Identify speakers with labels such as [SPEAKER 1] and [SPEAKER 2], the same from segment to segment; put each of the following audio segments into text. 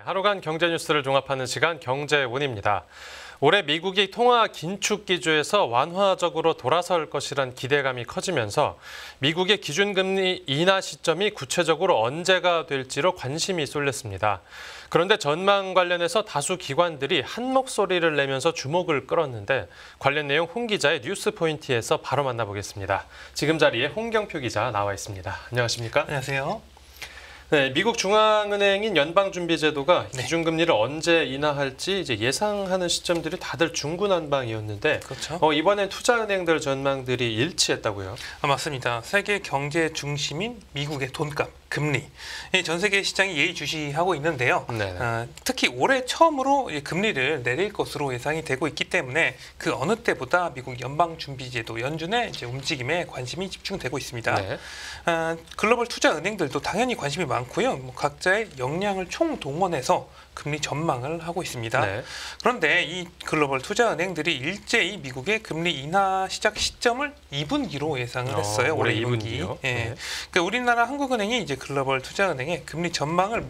[SPEAKER 1] 하루간 경제 뉴스를 종합하는 시간 경제운입니다. 올해 미국이 통화 긴축 기조에서 완화적으로 돌아설 것이란 기대감이 커지면서 미국의 기준금리 인하 시점이 구체적으로 언제가 될지로 관심이 쏠렸습니다. 그런데 전망 관련해서 다수 기관들이 한 목소리를 내면서 주목을 끌었는데 관련 내용 홍 기자의 뉴스 포인트에서 바로 만나보겠습니다. 지금 자리에 홍경표 기자 나와 있습니다. 안녕하십니까?
[SPEAKER 2] 안녕하세요.
[SPEAKER 1] 네, 미국 중앙은행인 연방준비제도가
[SPEAKER 2] 네.
[SPEAKER 1] 기준금리를 언제 인하할지 이제 예상하는 시점들이 다들 중구난방이었는데
[SPEAKER 2] 그렇죠.
[SPEAKER 1] 이번엔 투자은행들 전망들이 일치했다고요?
[SPEAKER 2] 맞습니다. 세계 경제 중심인 미국의 돈값, 금리. 전 세계 시장이 예의주시하고 있는데요. 특히 올해 처음으로 금리를 내릴 것으로 예상이 되고 있기 때문에 그 어느 때보다 미국 연방준비제도 연준의 이제 움직임에 관심이 집중되고 있습니다.
[SPEAKER 1] 네.
[SPEAKER 2] 글로벌 투자은행들도 당연히 관심이 많고요. 각자의 역량을 총동원해서 금리 전망을 하고 있습니다.
[SPEAKER 1] 네.
[SPEAKER 2] 그런데 이 글로벌 투자은행들이 일제히 미국의 금리 인하 시작 시점을 2분기로 예상을 했어요. 올해 2분기. 예.
[SPEAKER 1] 네.
[SPEAKER 2] 그러니까 우리나라 한국은행이 이제 글로벌 투자은행의 금리 전망을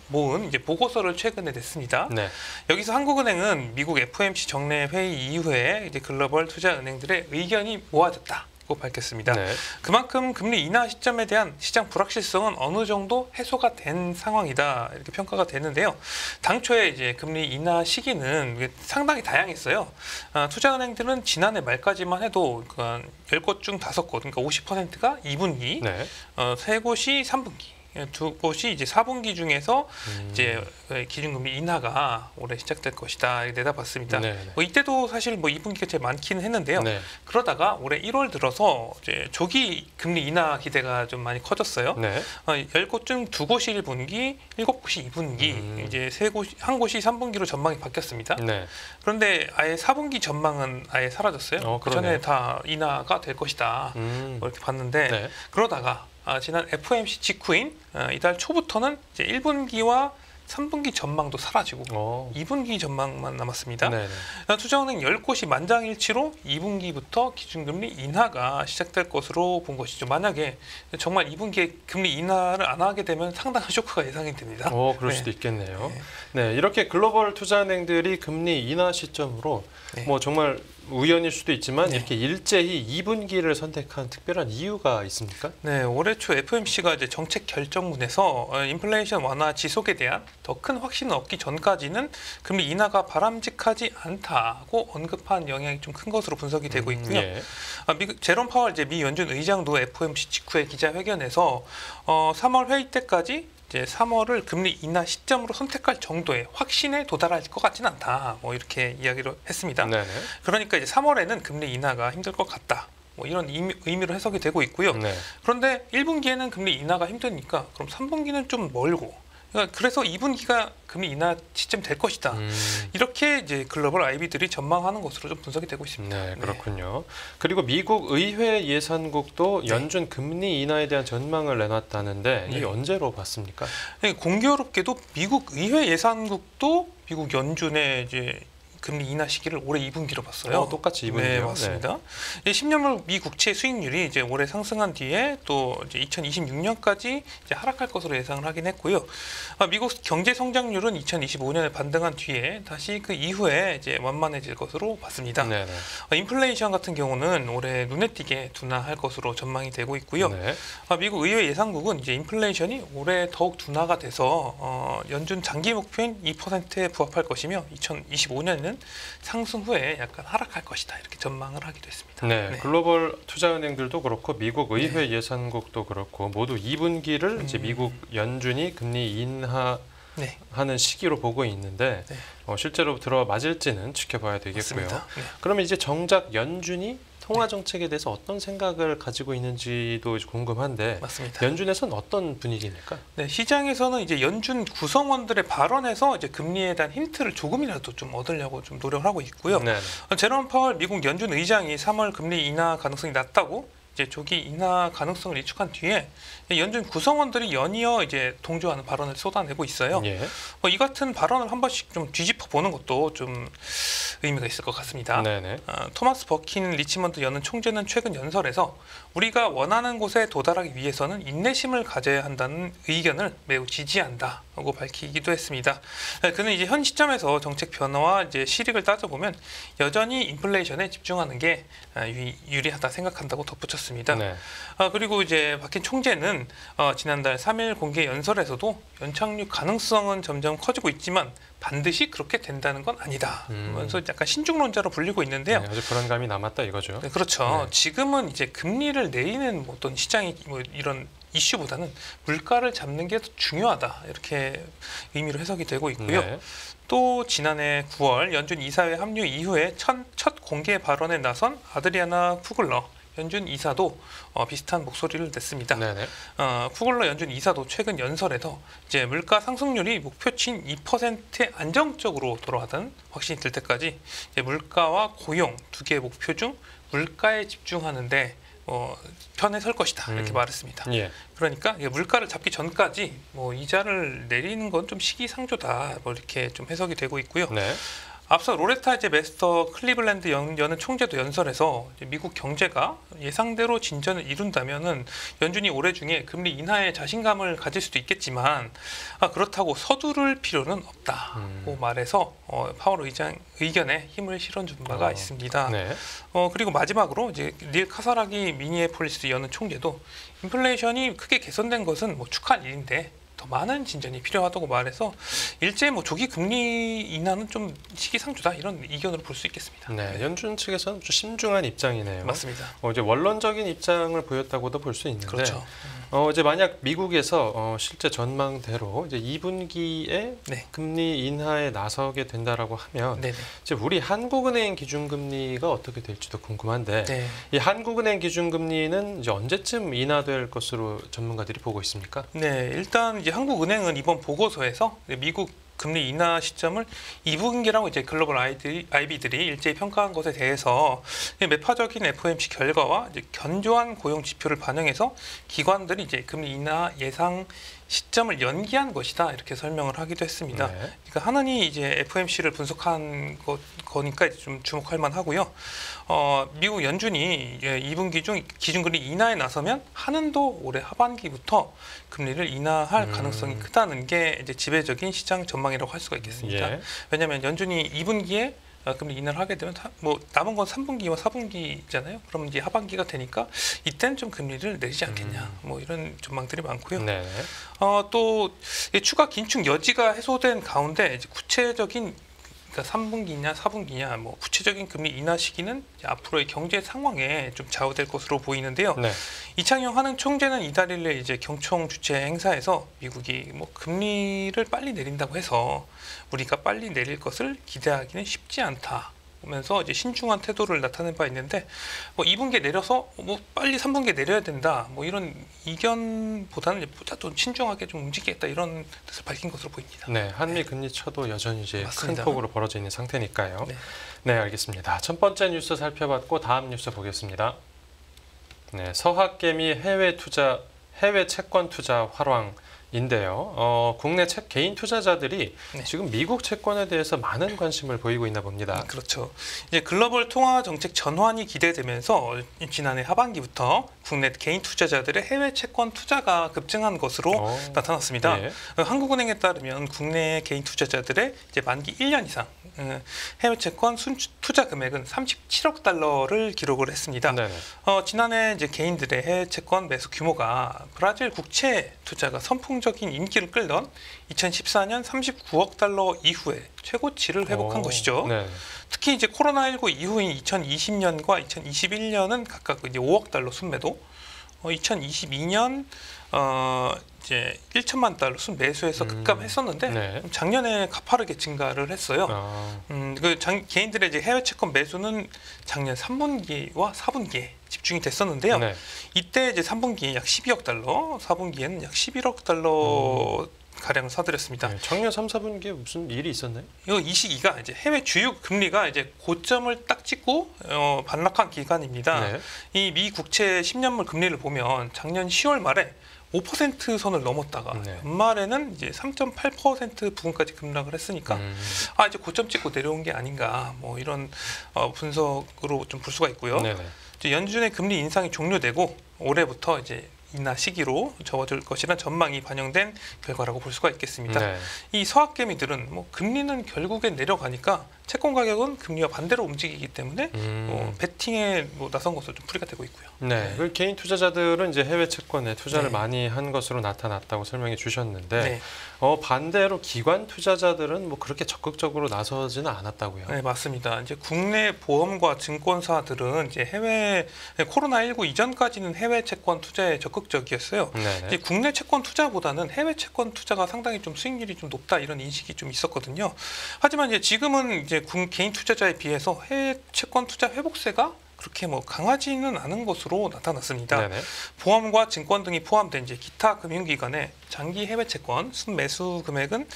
[SPEAKER 2] 모은 이제 보고서를 최근에 냈습니다.
[SPEAKER 1] 네.
[SPEAKER 2] 여기서 한국은행은 미국 FOMC 정례 회의 이후에 이제 글로벌 투자은행들의 의견이 모아졌다. 밝혔습니다.
[SPEAKER 1] 네.
[SPEAKER 2] 그만큼 금리 인하 시점에 대한 시장 불확실성은 어느 정도 해소가 된 상황이다 이렇게 평가가 되는데요. 당초에 이제 금리 인하 시기는 상당히 다양했어요. 투자은행들은 지난해 말까지만 해도 10곳 중 5곳, 그러니까 50%가 2분기,
[SPEAKER 1] 네.
[SPEAKER 2] 3곳이 3분기. 두 곳이 이제 4분기 중에서 이제 기준금리 인하가 올해 시작될 것이다 이렇게 내다봤습니다. 이때도 사실 2분기가 제일 많기는 했는데요.
[SPEAKER 1] 네.
[SPEAKER 2] 그러다가 올해 1월 들어서 이제 조기 금리 인하 기대가 좀 많이 커졌어요.
[SPEAKER 1] 네.
[SPEAKER 2] 10곳 중 2곳이 1분기, 7곳이 2분기, 이제 한 곳이 3분기로 전망이 바뀌었습니다.
[SPEAKER 1] 네.
[SPEAKER 2] 그런데 아예 4분기 전망은 아예 사라졌어요. 그 전에 다 인하가 될 것이다 이렇게 봤는데
[SPEAKER 1] 네.
[SPEAKER 2] 그러다가 지난 FOMC 직후인 이달 초부터는 이제 1분기와 3분기 전망도 사라지고 2분기 전망만 남았습니다. 투자은행 10곳이 만장일치로 2분기부터 기준금리 인하가 시작될 것으로 본 것이죠. 만약에 정말 2분기에 금리 인하를 안 하게 되면 상당한 쇼크가 예상이 됩니다.
[SPEAKER 1] 그럴 수도 있겠네요. 네, 이렇게 글로벌 투자은행들이 금리 인하 시점으로 정말 우연일 수도 있지만 이렇게 일제히 2분기를 선택한 특별한 이유가 있습니까?
[SPEAKER 2] 네, 올해 초 FOMC가 이제 정책 결정문에서 인플레이션 완화 지속에 대한 더 큰 확신을 얻기 전까지는 금리 인하가 바람직하지 않다고 언급한 영향이 좀 큰 것으로 분석이 되고 있고요. 미국 제롬 파월 이제 미 연준 의장도 FOMC 직후에 기자회견에서 3월 회의 때까지 이제 3월을 금리 인하 시점으로 선택할 정도의 확신에 도달할 것 같지는 않다. 이렇게 이야기를 했습니다. 그러니까 이제 3월에는 금리 인하가 힘들 것 같다. 이런 의미로 해석이 되고 있고요. 그런데 1분기에는 금리 인하가 힘드니까 그럼 3분기는 좀 멀고. 그래서 2분기가 금리 인하 시점 될 것이다. 이렇게 이제 글로벌 IB들이 전망하는 것으로 좀 분석이 되고 있습니다.
[SPEAKER 1] 네, 그렇군요. 그리고 미국 의회 예산국도 연준 금리 인하에 대한 전망을 내놨다는데 이게 언제로 봤습니까?
[SPEAKER 2] 공교롭게도 미국 의회 예산국도 미국 연준의 이제 금리 인하 시기를 올해 2분기로 봤어요.
[SPEAKER 1] 똑같이 2분기요?
[SPEAKER 2] 네, 맞습니다. 10년물 미 국채 수익률이 이제 올해 상승한 뒤에 또 이제 2026년까지 이제 하락할 것으로 예상을 하긴 했고요. 미국 경제 성장률은 2025년에 반등한 뒤에 다시 그 이후에 이제 완만해질 것으로 봤습니다. 인플레이션 같은 경우는 올해 눈에 띄게 둔화할 것으로 전망이 되고 있고요. 미국 의회 예산국은 이제 인플레이션이 올해 더욱 둔화가 돼서 연준 장기 목표인 2%에 부합할 것이며 2025년에는 상승 후에 약간 하락할 것이다 이렇게 전망을 하기도 했습니다.
[SPEAKER 1] 글로벌 투자은행들도 그렇고 미국 의회 예산국도 그렇고 모두 2분기를 이제 미국 연준이 금리 인하하는 시기로 보고 있는데 실제로 들어맞을지는 지켜봐야 되겠고요. 그러면 이제 정작 연준이 통화 정책에 대해서 어떤 생각을 가지고 있는지도 궁금한데 연준에서는 어떤 분위기입니까?
[SPEAKER 2] 시장에서는 이제 연준 구성원들의 발언에서 이제 금리에 대한 힌트를 조금이라도 좀 얻으려고 좀 노력을 하고 있고요. 제롬 파월 미국 연준 의장이 3월 금리 인하 가능성이 낮다고 이제 조기 인하 가능성을 예측한 뒤에 연준 구성원들이 연이어 이제 동조하는 발언을 쏟아내고 있어요.
[SPEAKER 1] 예.
[SPEAKER 2] 이 같은 발언을 한 번씩 좀 뒤집어 보는 것도 좀 의미가 있을 것 같습니다.
[SPEAKER 1] 네네.
[SPEAKER 2] 토마스 버킨 리치먼드 연은 총재는 최근 연설에서 우리가 원하는 곳에 도달하기 위해서는 인내심을 가져야 한다는 의견을 매우 지지한다고 밝히기도 했습니다. 그는 이제 현 시점에서 정책 변화와 이제 실익을 따져보면 여전히 인플레이션에 집중하는 게 유리하다 생각한다고 덧붙였습니다.
[SPEAKER 1] 네.
[SPEAKER 2] 그리고 이제 박힌 총재는 지난달 3일 공개 연설에서도 연착륙 가능성은 점점 커지고 있지만 반드시 그렇게 된다는 건 아니다. 그래서 약간 신중론자로 불리고 있는데요.
[SPEAKER 1] 네, 아주 불안감이 남았다 이거죠.
[SPEAKER 2] 네, 그렇죠.
[SPEAKER 1] 네.
[SPEAKER 2] 지금은 이제 금리를 내리는 뭐 어떤 시장이 뭐 이런 이슈보다는 물가를 잡는 게 더 중요하다 이렇게 의미로 해석이 되고 있고요.
[SPEAKER 1] 네.
[SPEAKER 2] 또 지난해 9월 연준 이사회 합류 이후에 첫 공개 발언에 나선 아드리아나 푸글러 연준 이사도 비슷한 목소리를 냈습니다.
[SPEAKER 1] 네네.
[SPEAKER 2] 푸글러 연준 이사도 최근 연설에서 이제 물가 상승률이 목표치인 2%에 안정적으로 돌아가던 확신이 들 때까지 이제 물가와 고용 두 개의 목표 중 물가에 집중하는데 편에 설 것이다 이렇게 말했습니다.
[SPEAKER 1] 예.
[SPEAKER 2] 그러니까 물가를 잡기 전까지 뭐 이자를 내리는 건 좀 시기상조다 뭐 이렇게 좀 해석이 되고 있고요.
[SPEAKER 1] 네.
[SPEAKER 2] 앞서 로레타 이제 메스터 클리블랜드 연은 총재도 연설에서 이제 미국 경제가 예상대로 진전을 이룬다면은 연준이 올해 중에 금리 인하에 자신감을 가질 수도 있겠지만 그렇다고 서두를 필요는 없다고 말해서 파월 의장 의견에 힘을 실어준 바가 있습니다.
[SPEAKER 1] 네.
[SPEAKER 2] 그리고 마지막으로 이제 닐 카사라기 미니애폴리스 연은 총재도 인플레이션이 크게 개선된 것은 뭐 축하할 일인데 더 많은 진전이 필요하다고 말해서 일제 뭐 조기 금리 인하는 좀 시기상조다 이런 의견으로 볼 수 있겠습니다.
[SPEAKER 1] 네. 연준 측에서는 좀 신중한 입장이네요.
[SPEAKER 2] 맞습니다.
[SPEAKER 1] 이제 원론적인 입장을 보였다고도 볼 수 있는데,
[SPEAKER 2] 그렇죠.
[SPEAKER 1] 이제 만약 미국에서 실제 전망대로 이제 2분기에
[SPEAKER 2] 네.
[SPEAKER 1] 금리 인하에 나서게 된다라고 하면,
[SPEAKER 2] 네네.
[SPEAKER 1] 이제 우리 한국은행 기준금리가 어떻게 될지도 궁금한데,
[SPEAKER 2] 네.
[SPEAKER 1] 이 한국은행 기준금리는 이제 언제쯤 인하될 것으로 전문가들이 보고 있습니까?
[SPEAKER 2] 네, 일단 이제 한국은행은 이번 보고서에서 미국 금리 인하 시점을 2분기라고 이제 글로벌 IB들이 일제히 평가한 것에 대해서 매파적인 FOMC 결과와 이제 견조한 고용 지표를 반영해서 기관들이 이제 금리 인하 예상 시점을 연기한 것이다 이렇게 설명을 하기도 했습니다.
[SPEAKER 1] 네.
[SPEAKER 2] 그러니까 하느니 이제 FOMC를 분석한 거니까 이제 좀 주목할 만하고요. 미국 연준이 2분기 중 기준금리 인하에 나서면 한은도 올해 하반기부터 금리를 인하할 가능성이 크다는 게 이제 지배적인 시장 전망이라고 할 수가 있겠습니다.
[SPEAKER 1] 예.
[SPEAKER 2] 왜냐하면 연준이 2분기에 금리 인하를 하게 되면 뭐 남은 건 3분기와 4분기잖아요. 그럼 이제 하반기가 되니까 이때는 좀 금리를 내리지 않겠냐. 뭐 이런 전망들이 많고요.
[SPEAKER 1] 네.
[SPEAKER 2] 또 추가 긴축 여지가 해소된 가운데 이제 구체적인 그러니까 3분기냐 4분기냐 뭐 구체적인 금리 인하 시기는 앞으로의 경제 상황에 좀 좌우될 것으로 보이는데요.
[SPEAKER 1] 네.
[SPEAKER 2] 이창용 한은 총재는 이달 1일 이제 경총 주최 행사에서 미국이 뭐 금리를 빨리 내린다고 해서 우리가 빨리 내릴 것을 기대하기는 쉽지 않다. 면서 이제 신중한 태도를 나타낸 바 있는데 뭐 2분기에 내려서 뭐 빨리 3분기에 내려야 된다 뭐 이런 이견보다는 좀 신중하게 좀 움직이겠다 이런 뜻을 밝힌 것으로 보입니다.
[SPEAKER 1] 네, 한미 금리 차도 여전히 이제
[SPEAKER 2] 맞습니다.
[SPEAKER 1] 큰 폭으로 벌어져 있는 상태니까요.
[SPEAKER 2] 네.
[SPEAKER 1] 네, 알겠습니다. 첫 번째 뉴스 살펴봤고 다음 뉴스 보겠습니다. 네, 서학개미 해외 채권 투자 활황인데요. 국내 개인 투자자들이
[SPEAKER 2] 네.
[SPEAKER 1] 지금 미국 채권에 대해서 많은 관심을 보이고 있나 봅니다.
[SPEAKER 2] 그렇죠. 이제 글로벌 통화 정책 전환이 기대되면서 지난해 하반기부터 국내 개인 투자자들의 해외 채권 투자가 급증한 것으로 나타났습니다.
[SPEAKER 1] 네.
[SPEAKER 2] 한국은행에 따르면 국내 개인 투자자들의 이제 만기 1년 이상 해외 채권 투자 금액은 37억 달러를 기록을 했습니다.
[SPEAKER 1] 네네.
[SPEAKER 2] 지난해 이제 개인들의 해외 채권 매수 규모가 브라질 국채 투자가 선풍적인 인기를 끌던 2014년 39억 달러 이후에 최고치를 회복한 것이죠.
[SPEAKER 1] 네.
[SPEAKER 2] 특히 이제 코로나19 이후인 2020년과 2021년은 각각 이제 5억 달러 순매도, 2022년 이제 1천만 달러 순 매수해서 급감했었는데
[SPEAKER 1] 네.
[SPEAKER 2] 작년에 가파르게 증가를 했어요. 개인들의 이제 해외 채권 매수는 작년 3분기와 4분기에 집중이 됐었는데요.
[SPEAKER 1] 네.
[SPEAKER 2] 이때 이제 3분기에 약 12억 달러, 4분기에는 약 11억 달러 가량 사들였습니다.
[SPEAKER 1] 네, 작년 3, 4분기에 무슨 일이 있었나요?
[SPEAKER 2] 이 시기가 이제 해외 주요 금리가 이제 고점을 딱 찍고 반락한 기간입니다.
[SPEAKER 1] 네.
[SPEAKER 2] 이 미 국채 10년물 금리를 보면 작년 10월 말에 5% 선을 넘었다가
[SPEAKER 1] 네.
[SPEAKER 2] 연말에는 이제 3.8% 부근까지 급락을 했으니까 이제 고점 찍고 내려온 게 아닌가 뭐 이런 분석으로 좀 볼 수가 있고요.
[SPEAKER 1] 네네.
[SPEAKER 2] 이제 연준의 금리 인상이 종료되고 올해부터 이제 인하 시기로 접어들 것이란 전망이 반영된 결과라고 볼 수가 있겠습니다.
[SPEAKER 1] 네.
[SPEAKER 2] 이 서학개미들은 뭐 금리는 결국엔 내려가니까 채권 가격은 금리와 반대로 움직이기 때문에 베팅에 나선 것으로 좀 풀이가 되고 있고요.
[SPEAKER 1] 네. 그 개인 투자자들은 이제 해외 채권에 투자를
[SPEAKER 2] 네.
[SPEAKER 1] 많이 한 것으로 나타났다고 설명해 주셨는데
[SPEAKER 2] 네.
[SPEAKER 1] 반대로 기관 투자자들은 뭐 그렇게 적극적으로 나서지는 않았다고요.
[SPEAKER 2] 네, 맞습니다. 이제 국내 보험과 증권사들은 이제 해외 코로나19 이전까지는 해외 채권 투자에 적극적이었어요.
[SPEAKER 1] 네네.
[SPEAKER 2] 이제 국내 채권 투자보다는 해외 채권 투자가 상당히 좀 수익률이 좀 높다 이런 인식이 좀 있었거든요. 하지만 이제 지금은 이제 개인 투자자에 비해서 해외 채권 투자 회복세가 그렇게 뭐 강하지는 않은 것으로 나타났습니다.
[SPEAKER 1] 네네.
[SPEAKER 2] 보험과 증권 등이 포함된 이제 기타 금융기관의 장기 해외 채권 순매수 금액은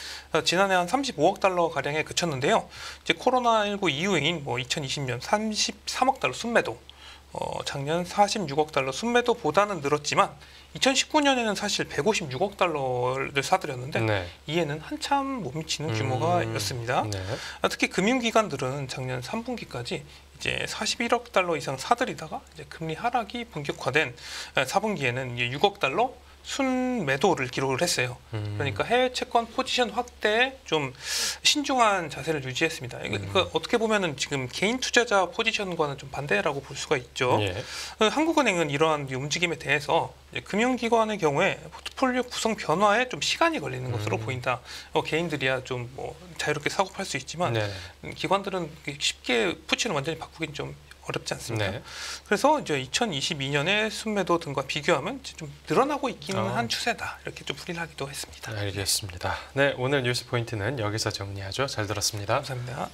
[SPEAKER 2] 지난해 한 35억 달러 가량에 그쳤는데요. 이제 코로나19 이후인 뭐 2020년 33억 달러 순매도, 작년 46억 달러 순매도보다는 늘었지만 2019년에는 사실 156억 달러를 사들였는데
[SPEAKER 1] 네.
[SPEAKER 2] 이에는 한참 못 미치는 규모가였습니다.
[SPEAKER 1] 네.
[SPEAKER 2] 특히 금융기관들은 작년 3분기까지 이제 41억 달러 이상 사들이다가 이제 금리 하락이 본격화된 4분기에는 6억 달러 순매도를 기록을 했어요. 그러니까 해외 채권 포지션 확대에 좀 신중한 자세를 유지했습니다. 그러니까 어떻게 보면은 지금 개인 투자자 포지션과는 좀 반대라고 볼 수가 있죠.
[SPEAKER 1] 예.
[SPEAKER 2] 한국은행은 이러한 움직임에 대해서 금융기관의 경우에 포트폴리오 구성 변화에 좀 시간이 걸리는 것으로 보인다. 개인들이야 좀 뭐 자유롭게 사고 팔 수 있지만
[SPEAKER 1] 네.
[SPEAKER 2] 기관들은 쉽게 푸치는 완전히 바꾸긴 좀 어렵지 않습니까?
[SPEAKER 1] 네.
[SPEAKER 2] 그래서 이제 2022년에 순매도 등과 비교하면 이제 좀 늘어나고 있기는 한 추세다. 이렇게 좀 풀이를 하기도 했습니다.
[SPEAKER 1] 알겠습니다. 네, 오늘 뉴스 포인트는 여기서 정리하죠. 잘 들었습니다.
[SPEAKER 2] 감사합니다.